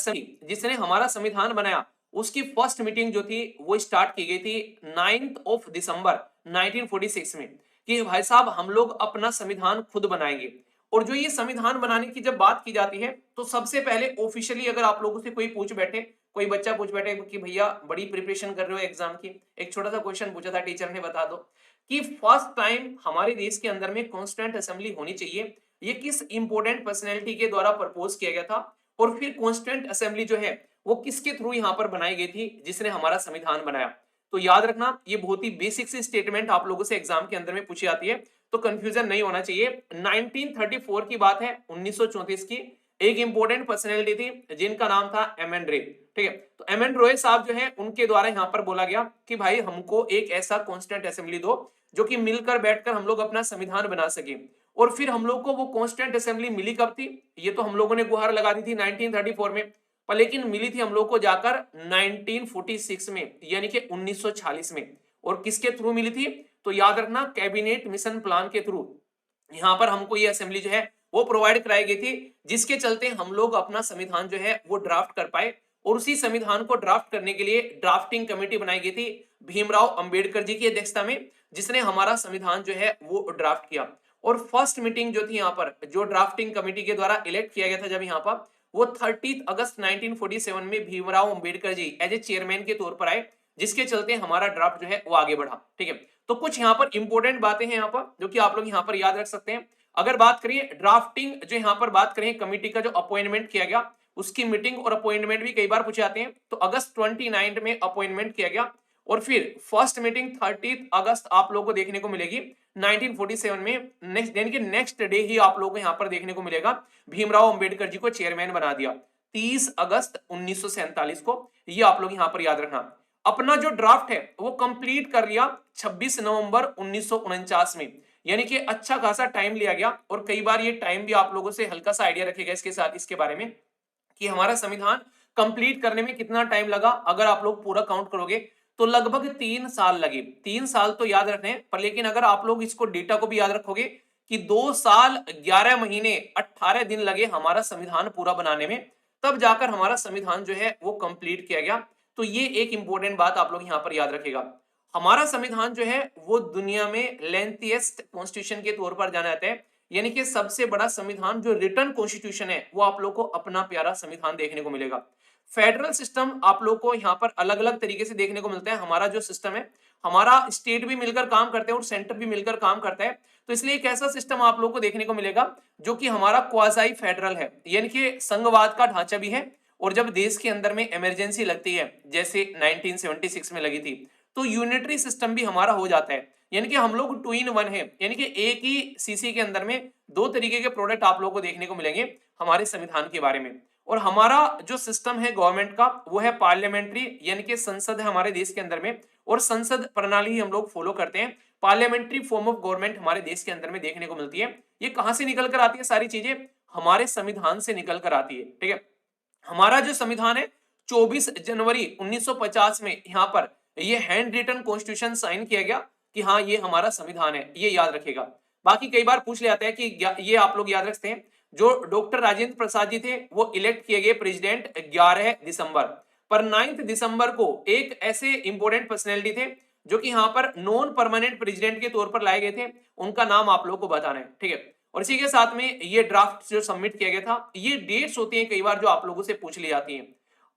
जिसने हमारा संविधान बनाया, उसकी फर्स्ट मीटिंग जो थी वो स्टार्ट की गई थी 9 दिसंबर 1946 में, कि भाई साहब हम लोग अपना संविधान खुद बनाएंगे। और जो ये संविधान बनाने की जब बात की जाती है, तो सबसे पहले ऑफिशियली अगर आप लोगों से कोई पूछ बैठे, कोई बच्चा पूछ बैठे कि भैया बड़ी प्रिपरेशन कर रहे हो एग्जाम की, एक छोटा सा क्वेश्चन पूछा था टीचर ने, बता दो कि फर्स्ट टाइम हमारे देश के अंदर में कॉन्स्टिट्यूएंट असेंबली होनी चाहिए, ये किस इंपोर्टेंट पर्सनैलिटी के द्वारा प्रपोज किया गया था, और फिर कॉन्स्टिट्यूएंट असेंबली जो है वो किसके थ्रू यहां पर बनाई गई थी, जिसने हमारा संविधान बनाया। तो याद रखना, ये बहुत ही बेसिक सी स्टेटमेंट आप लोगों से एग्जाम के अंदर में पूछी जाती है, तो कंफ्यूजन नहीं होना चाहिए। 1934 की बात है, 1934 की। एक इंपॉर्टेंट पर्सनैलिटी थी जिनका नाम था एम एन रे। ठीक है, तो एम एन रॉय साहब जो है उनके द्वारा यहाँ पर बोला गया कि भाई हमको एक ऐसा कॉन्स्टिट्यूएंट असेंबली दो जो कि मिलकर बैठकर हम लोग अपना संविधान बना सके। और फिर हम लोग को वो कॉन्स्टिट्यूएंट असेंबली मिली कब थी, ये तो हम लोगों ने गुहार लगा दी थी 1934 में, पर लेकिन मिली थी हम लोग को जाकर 1946 में, यानी कि 1946 में। और किसके थ्रू मिली थी, तो याद रखना कैबिनेट मिशन प्लान के थ्रू यहां पर हमको ये असेंबली जो है वो प्रोवाइड कराई गई थी, जिसके चलते हम लोग अपना संविधान जो है वो ड्राफ्ट कर पाए। और उसी संविधान को ड्राफ्ट करने के लिए ड्राफ्टिंग कमेटी बनाई गई थी भीमराव अंबेडकर जी की अध्यक्षता में, जिसने हमारा संविधान जो है वो ड्राफ्ट किया। और फर्स्ट मीटिंग जो थी यहाँ पर, जो ड्राफ्टिंग कमेटी के द्वारा इलेक्ट किया गया था जब यहाँ पर, वो 30 अगस्त 1947 में Bhimrao Ambedkar ji as a chairman के तौर पर आए, जिसके चलते हमारा ड्राफ्ट जो है वो आगे बढ़ा। ठीक है, तो कुछ यहाँ पर इंपॉर्टेंट बातें हैं यहाँ पर जो कि आप लोग यहाँ पर याद रख सकते हैं। अगर बात करिए ड्राफ्टिंग, जो यहाँ पर बात करें कमेटी का जो अपॉइंटमेंट किया गया, उसकी मीटिंग और अपॉइंटमेंट भी कई बार पूछे जाते हैं, तो अगस्त 29 में अपॉइंटमेंट किया गया, और फिर फर्स्ट मीटिंग 30 अगस्त आप लोगों को देखने को मिलेगी 1947 में, नेक्स्ट यानी कि नेक्स्ट डे ही आप लोगों को यहाँ पर देखने को मिलेगा भीमराव अंबेडकर जी को चेयरमैन बना दिया 30 अगस्त 1947 को। ये आप लोग यहाँ पर याद रखना। अपना जो ड्राफ्ट है वो कंप्लीट कर लिया 26 नवंबर 1949 में, यानी कि अच्छा खासा टाइम लिया गया। और कई बार ये टाइम भी आप लोगों से हल्का सा आइडिया रखेगा इसके साथ, इसके बारे में कि हमारा संविधान कंप्लीट करने में कितना टाइम लगा। अगर आप लोग पूरा काउंट करोगे तो लगभग 3 साल लगे। 3 साल तो याद रखने पर, लेकिन अगर आप लोग इसको डेटा को भी याद रखोगे कि 2 साल 11 महीने 18 दिन लगे हमारा संविधान पूरा बनाने में, तब जाकर हमारा संविधान जो है वो कंप्लीट किया गया। तो ये एक इंपॉर्टेंट बात आप लोग यहां पर याद रखेगा। हमारा संविधान जो है वो दुनिया में लेंथीएस्ट कॉन्स्टिट्यूशन के तौर पर जाना जाता है, यानी कि सबसे बड़ा संविधान जो रिटर्न कॉन्स्टिट्यूशन है वो आप लोग को अपना प्यारा संविधान देखने को मिलेगा। फेडरल सिस्टम आप लोग को यहाँ पर अलग अलग तरीके से देखने को मिलता है। हमारा जो सिस्टम है, हमारा स्टेट भी मिलकर काम करते हैं और सेंटर भी मिलकर काम करता है। तो इसलिए एक ऐसा सिस्टम आप लोग को देखने को मिलेगा जो कि हमारा क्वाजाई फेडरल है, यानी कि संघवाद का ढांचा भी है। और जब देश के अंदर में इमरजेंसी लगती है, जैसे 1976 में लगी थी, तो यूनिटरी सिस्टम भी हमारा हो जाता है, यानी कि हम लोग 2 in 1 है, यानी कि एक ही सीसी के अंदर में 2 तरीके के प्रोडक्ट आप लोगों को देखने को मिलेंगे हमारे संविधान के बारे में। और हमारा जो सिस्टम है गवर्नमेंट का, वो है पार्लियामेंट्री, यानी कि संसद है हमारे देश के अंदर में, और संसद प्रणाली ही हम लोग फॉलो करते हैं। पार्लियामेंट्री फॉर्म ऑफ गवर्नमेंट हमारे देश के अंदर में देखने को मिलती है। ये कहां से निकल कर आती है, सारी चीजें हमारे संविधान से निकल कर आती है। ठीक है, हमारा जो संविधान है 24 जनवरी 1950 में यहाँ पर ये हैंड रिटन कॉन्स्टिट्यूशन साइन किया गया कि हाँ ये हमारा संविधान है, ये याद रखेगा। बाकी कई बार पूछ ले आता है कि ये आप लोग याद रखते हैं, जो डॉक्टर राजेंद्र प्रसाद जी थे वो इलेक्ट किए गए प्रेसिडेंट 11 दिसंबर, पर 9 दिसंबर को एक ऐसे इंपॉर्टेंट पर्सनैलिटी थे जो कि यहाँ पर नॉन परमानेंट प्रेसिडेंट के तौर पर लाए गए थे, उनका नाम आप लोग को बताना है। ठीक है, और इसी के साथ में ये ड्राफ्ट जो सबमिट किया गया था, ये डेट्स होती हैं कई बार जो आप लोगों से पूछ ली जाती हैं।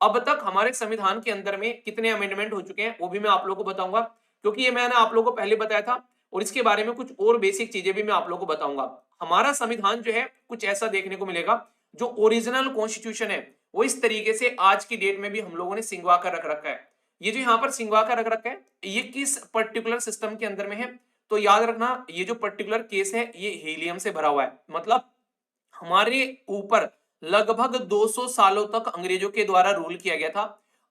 अब तक हमारे संविधान के अंदर में कितने अमेंडमेंट हो चुके हैं वो भी मैं आप लोगों को बताऊंगा, क्योंकि ये मैंने आप लोगों को पहले बताया था, और इसके बारे में कुछ और बेसिक चीजें भी मैं आप लोगों को बताऊंगा। हमारा संविधान जो है कुछ ऐसा देखने को मिलेगा, जो ओरिजिनल कॉन्स्टिट्यूशन है वो इस तरीके से आज की डेट में भी हम लोगों ने सिंगवा कर रख रखा है। ये जो यहाँ पर सिंगवा कर रख रखा है, ये किस पर्टिकुलर सिस्टम के अंदर में है, तो याद रखना ये जो पर्टिकुलर केस है ये हीलियम से भरा हुआ है। मतलब हमारे ऊपर लगभग 200 सालों तक अंग्रेजों के द्वारा रूल किया गया था।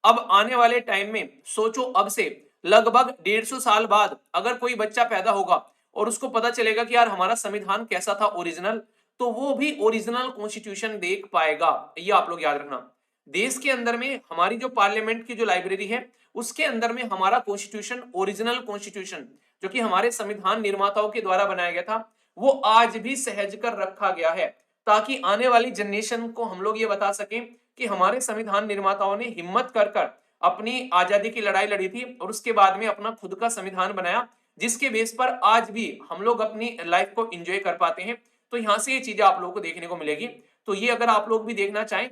अब आने वाले टाइम में सोचो, अब से लगभग 150 साल बाद अगर कोई बच्चा पैदा होगा और उसको पता चलेगा कि यार हमारा संविधान कैसा था ओरिजिनल, तो वो भी ओरिजिनल कॉन्स्टिट्यूशन देख पाएगा। ये आप लोग याद रखना। देश के अंदर में हमारी जो पार्लियामेंट की जो लाइब्रेरी है, उसके अंदर में हमारा कॉन्स्टिट्यूशन, ओरिजिनल कॉन्स्टिट्यूशन जो कि हमारे संविधान निर्माताओं के द्वारा बनाया गया था, वो आज भी सहज कर रखा गया है, ताकि आने वाली जनरेशन को हम लोग ये बता सकें कि हमारे संविधान निर्माताओं ने हिम्मत कर कर अपनी आजादी की लड़ाई लड़ी थी और उसके बाद में अपना खुद का संविधान बनाया, जिसके बेस पर आज भी हम लोग अपनी लाइफ को एंजॉय कर पाते हैं। तो यहाँ से ये चीजें आप लोगों को देखने को मिलेगी। तो ये अगर आप लोग भी देखना चाहें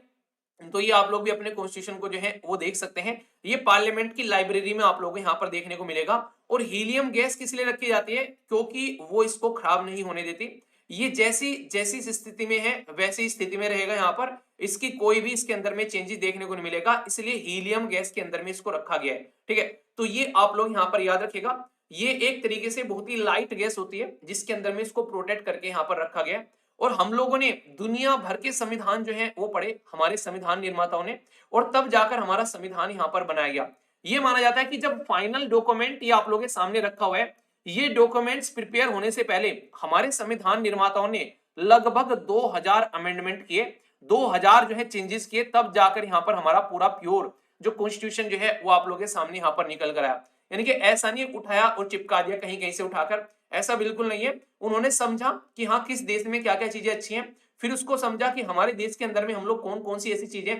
तो ये आप लोग भी अपने कॉन्स्टिट्यूशन को जो है वो देख सकते हैं। ये पार्लियामेंट की लाइब्रेरी में आप लोगों को यहाँ पर देखने को मिलेगा। और हीलियम गैस किस लिए रखी जाती है? क्योंकि वो इसको खराब नहीं होने देती। ये जैसी जैसी इस स्थिति में है वैसी स्थिति में रहेगा। यहाँ पर इसकी कोई भी इसके अंदर में चेंजेस देखने को नहीं मिलेगा, इसलिए हीलियम गैस के अंदर में इसको रखा गया है। ठीक है, तो ये आप लोग यहाँ पर याद रखेगा। ये एक तरीके से बहुत ही लाइट गैस होती है जिसके अंदर में इसको प्रोटेक्ट करके यहाँ पर रखा गया है। और हम लोगों ने दुनिया भर के संविधान जो है वो पढ़े, हमारे संविधान निर्माताओं ने, और तब जाकर हमारा संविधान यहाँ पर बनाया गया। ये माना जाता है कि जब फाइनल डॉक्यूमेंट ये आप लोगों के सामने रखा हुआ है, ये डॉक्यूमेंट्स प्रिपेयर होने से पहले हमारे संविधान निर्माताओं ने लगभग 2000 अमेंडमेंट किए, 2000 जो है चेंजेस किए, तब जाकर यहाँ पर हमारा पूरा प्योर जो कॉन्स्टिट्यूशन जो है वो आप लोगों के सामने यहाँ पर निकल कर आया। यानी कि ऐसा नहीं उठाया और चिपका दिया कहीं कहीं से उठाकर, ऐसा बिल्कुल नहीं है। उन्होंने समझा कि हाँ किस देश में क्या क्या चीजें अच्छी हैं, फिर उसको समझा कि हमारे देश के अंदर में हम लोग कौन कौन सी ऐसी चीजें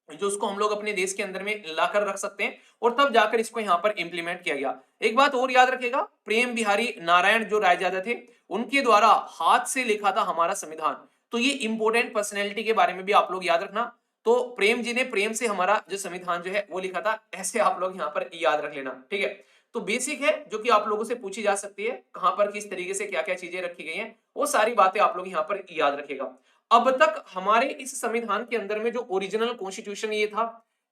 जो उसको हम लोग अपने देश के अंदर में लाकर रख सकते हैं, और तब जाकर इसको यहाँ पर इंप्लीमेंट किया गया। एक बात और याद रखेगा, प्रेम बिहारी नारायण जो रायजादा थे, उनके द्वारा हाथ से लिखा था हमारा संविधान। तो ये इंपॉर्टेंट पर्सनैलिटी के बारे में भी आप लोग याद रखना। तो प्रेम जी ने प्रेम से हमारा जो संविधान जो है वो लिखा था, ऐसे आप लोग यहाँ पर याद रख लेना। ठीक है, तो बेसिक है जो कि आप लोगों से पूछी जा सकती है, कहां पर किस तरीके से क्या क्या चीजें रखी गई हैं, वो सारी बातें आप लोग यहाँ पर याद रखेगा। अब तक हमारे इस संविधान के अंदर में जो ओरिजिनल कॉन्स्टिट्यूशन ये था,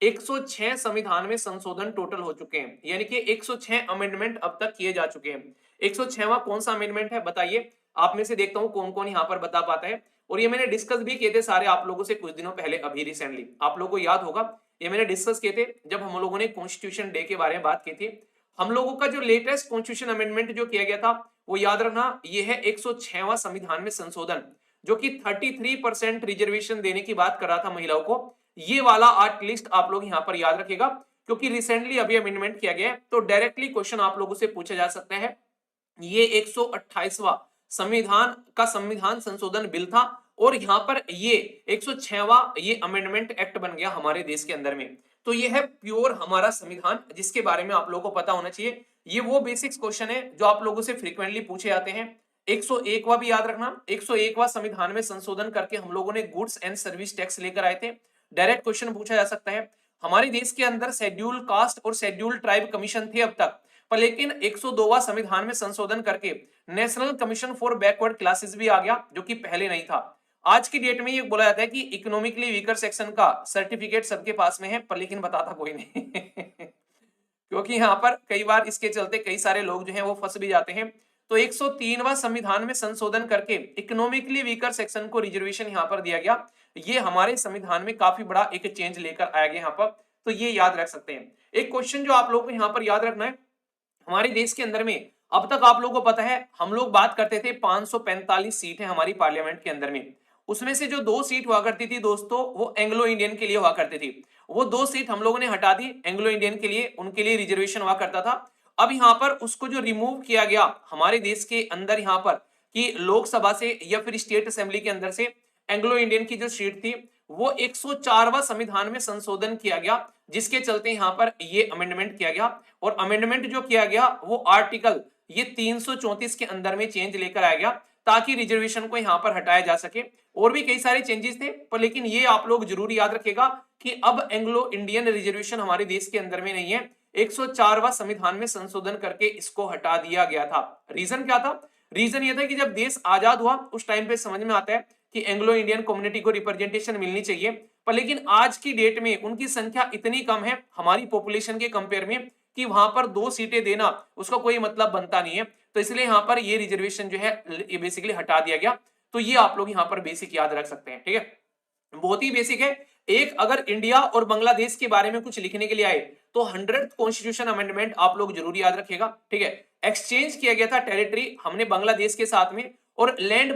106 संविधान में संशोधन टोटल हो चुके हैं, यानी कि 106 अमेंडमेंट अब तक किए जा चुके हैं। 106वां कौन सा अमेंडमेंट है बताइए, आप में से देखता हूं कौन कौन यहाँ पर बता पाता है। और ये मैंने डिस्कस भी किए थे सारे आप लोगों से कुछ दिनों पहले, अभी रिसेंटली आप लोगों को याद होगा, ये मैंने डिस्कस किए थे जब हम लोगों ने कॉन्स्टिट्यूशन डे के बारे में बात की थी। हम लोगों का जो लेटेस्ट कॉन्स्टिट्यूशन अमेंडमेंट जो किया गया था वो याद रखना, ये है 106वां संविधान में संशोधन, जो कि 33% रिजर्वेशन देने की बात कर रहा था महिलाओं को। ये वाला एटलीस्ट आप लोग यहाँ पर याद रखेगा, क्योंकि रिसेंटली अभी अमेंडमेंट किया गया है। तो डायरेक्टली क्वेश्चन आप लोगों से पूछा जा सकता है, ये 128वां संविधान संशोधन बिल था, और यहाँ पर ये 106वां ये अमेंडमेंट एक्ट बन गया हमारे देश के अंदर में। तो ये है प्योर हमारा संविधान, जिसके बारे में आप लोगों को पता होना चाहिए। ये वो बेसिक्स क्वेश्चन है जो आप लोगों से फ्रीक्वेंटली पूछे जाते हैं। 101वां भी याद रखना, 101वां संविधान में संशोधन करके हम लोगों ने गुड्स एंड सर्विस टैक्स लेकर आए थे। डायरेक्ट क्वेश्चन पूछा जा सकता है। हमारे देश के अंदर शेड्यूल कास्ट और शेड्यूल ट्राइब कमीशन थे अब तक, पर लेकिन 102वां संविधान में संशोधन करके national commission for backward classes भी आ गया, जो कि पहले नहीं था। आज की डेट में ये बोला जाता है कि इकोनॉमिकली वीकर सेक्शन का सर्टिफिकेट सबके पास में है, पर लेकिन बताता कोई नहीं क्योंकि यहाँ पर कई बार इसके चलते कई सारे लोग जो हैं वो फंस भी जाते हैं। तो 103वां संविधान में संशोधन करके इकोनॉमिकली वीकर सेक्शन को रिजर्वेशन यहाँ पर दिया गया। ये हमारे संविधान में काफी बड़ा एक चेंज लेकर आया गया यहाँ पर, तो ये याद रख सकते हैं। एक क्वेश्चन जो आप लोग को यहाँ पर याद रखना है, हमारे देश के अंदर में अब तक आप लोगों को पता है हम लोग बात करते थे 545 सीट है हमारी पार्लियामेंट के अंदर में, उसमें से जो 2 सीट हुआ करती थी दोस्तों वो एंग्लो इंडियन के लिए हुआ करती थी। वो 2 सीट हम लोगों ने हटा दी एंग्लो इंडियन के लिए, उनके लिए रिजर्वेशन हुआ करता था। अब यहाँ पर उसको जो रिमूव किया गया हमारे देश के अंदर यहाँ पर कि लोकसभा से या फिर स्टेट असेंबली के अंदर से एंग्लो इंडियन की जो सीट थी वो 104वां संविधान में संशोधन किया गया, जिसके चलते यहाँ पर ये अमेंडमेंट किया गया। और अमेंडमेंट जो किया गया वो आर्टिकल ये 334 के अंदर में चेंज लेकर आया गया, ताकि रिजर्वेशन को यहाँ पर हटाया जा सके। और भी कई सारे चेंजेस थे, पर लेकिन ये आप लोग जरूर याद रखेगा कि अब एंग्लो इंडियन रिजर्वेशन हमारे देश के अंदर में नहीं है। 104वां संविधान में संशोधन करके इसको हटा दिया गया था। रीजन क्या था? रीजन ये था कि जब देश आजाद हुआ उस टाइम पे समझ में आता है कि एंग्लो इंडियन कम्युनिटी को रिप्रेजेंटेशन मिलनी चाहिए, पर लेकिन आज की डेट में उनकी संख्या इतनी कम है हमारी पॉपुलेशन के कंपेयर में कि वहां पर 2 सीटें देना उसका कोई मतलब बनता नहीं है। तो इसलिए यहाँ पर ये रिजर्वेशन जो है ये बेसिकली हटा दिया गया। तो ये आप लोग यहाँ पर बेसिक याद रख सकते हैं। ठीक है, बहुत ही बेसिक है। एक अगर इंडिया और बांग्लादेश के बारे में कुछ लिखने के लिए आए तो 100th कॉन्स्टिट्यूशन अमेंडमेंट आप लोग जरूर याद रखेगा। ठीक है, एक्सचेंज किया गया था टेरिटरी हमने बांग्लादेश के साथ में, और लैंड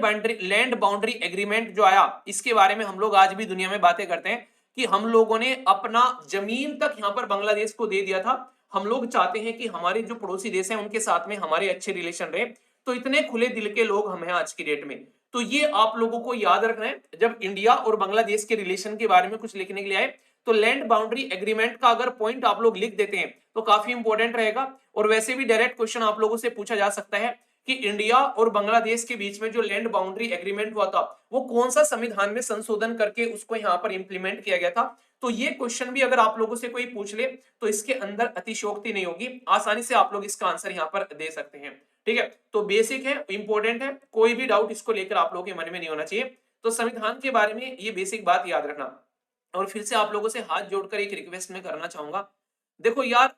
बाउंड्री एग्रीमेंट जो आया इसके बारे में हम लोग आज भी दुनिया में बातें करते हैं कि हम लोगों ने अपना जमीन तक यहाँ पर बांग्लादेश को दे दिया था। हम लोग चाहते हैं कि हमारे जो पड़ोसी देश हैं उनके साथ में हमारे अच्छे रिलेशन रहे। तो इतने खुले दिल के लोग हम हैं आज की डेट में। तो ये आप लोगों को याद रखना है जब इंडिया और बांग्लादेश के रिलेशन के बारे में कुछ लिखने के लिए आए, तो लैंड बाउंड्री एग्रीमेंट का अगर पॉइंट आप लोग लिख देते हैं तो काफी इंपॉर्टेंट रहेगा। और वैसे भी डायरेक्ट क्वेश्चन आप लोगों से पूछा जा सकता है कि इंडिया और बांग्लादेश के बीच में जो लैंड बाउंड्री एग्रीमेंट हुआ था वो कौन सा संविधान में संशोधन करके उसको यहाँ पर इंप्लीमेंट किया गया था। तो ये क्वेश्चन भी अगर आप लोगों से कोई पूछ ले तो इसके अंदर अतिशयोक्ति नहीं होगी, आसानी से आप लोग इसका आंसर यहाँ पर दे सकते हैं। ठीक है, तो बेसिक है, इंपॉर्टेंट है, कोई भी डाउट इसको लेकर आप लोगों के मन में नहीं होना चाहिए। तो संविधान के बारे में ये बेसिक बात याद रखना। और फिर से आप लोगों से हाथ जोड़कर एक रिक्वेस्ट में करना चाहूंगा, देखो यार